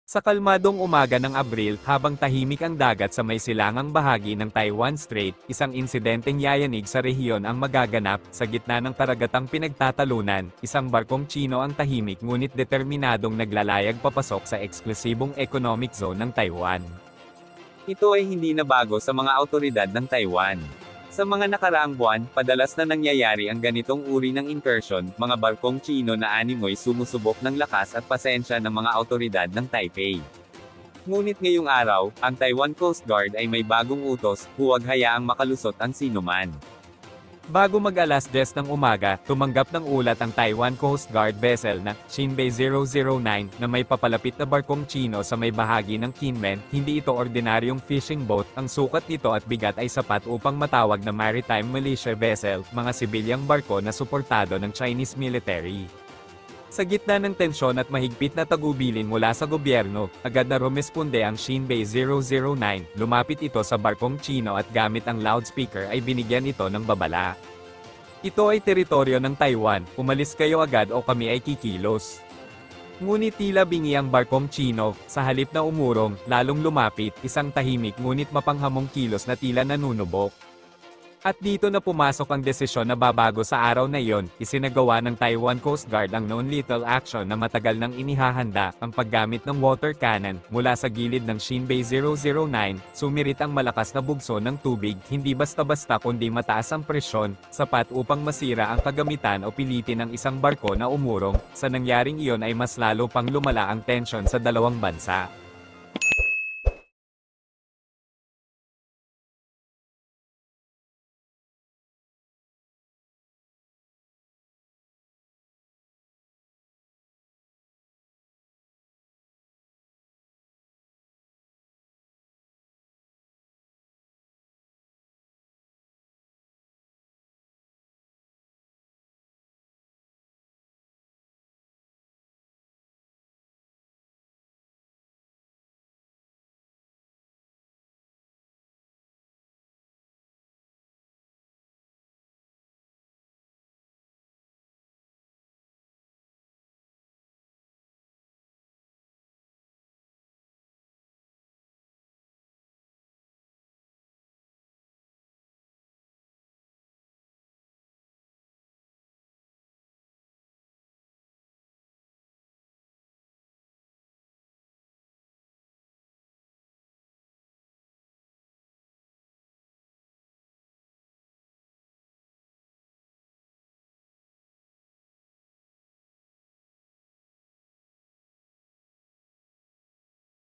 Sa kalmadong umaga ng Abril, habang tahimik ang dagat sa may silangang bahagi ng Taiwan Strait, isang insidenteng yayanig sa rehiyon ang magaganap. Sa gitna ng karagatang pinagtatalunan, isang barkong Tsino ang tahimik ngunit determinadong naglalayag papasok sa eksklusibong economic zone ng Taiwan. Ito ay hindi na bago sa mga awtoridad ng Taiwan. Sa mga nakaraang buwan, padalas na nangyayari ang ganitong uri ng incursion, mga barkong Tsino na animoy sumusubok ng lakas at pasensya ng mga awtoridad ng Taipei. Ngunit ngayong araw, ang Taiwan Coast Guard ay may bagong utos, huwag hayaang makalusot ang sinuman. Bago mag-alas 10 ng umaga, tumanggap ng ulat ang Taiwan Coast Guard vessel na Shinbei 009 na may papalapit na barkong Tsino sa may bahagi ng Kinmen. Hindi ito ordinaryong fishing boat, ang sukat nito at bigat ay sapat upang matawag na maritime militia vessel, mga sibilyang barko na suportado ng Chinese military. Sa gitna ng tensyon at mahigpit na tagubilin mula sa gobyerno, agad na rumesponde ang Shinbei 009, lumapit ito sa barkong Tsino at gamit ang loudspeaker ay binigyan ito ng babala. Ito ay teritoryo ng Taiwan, umalis kayo agad o kami ay kikilos. Ngunit tila bingi ang barkong Tsino, sa halip na umurong, lalong lumapit, isang tahimik ngunit mapanghamong kilos na tila nanunubok. At dito na pumasok ang desisyon na babago sa araw na iyon, isinagawa ng Taiwan Coast Guard ang non-lethal action na matagal nang inihahanda, ang paggamit ng water cannon, mula sa gilid ng Shinbei 009, sumirit ang malakas na bugso ng tubig, hindi basta-basta kundi mataas ang presyon, sapat upang masira ang kagamitan o pilitin ng isang barko na umurong. Sa nangyaring iyon ay mas lalo pang lumala ang tensyon sa dalawang bansa.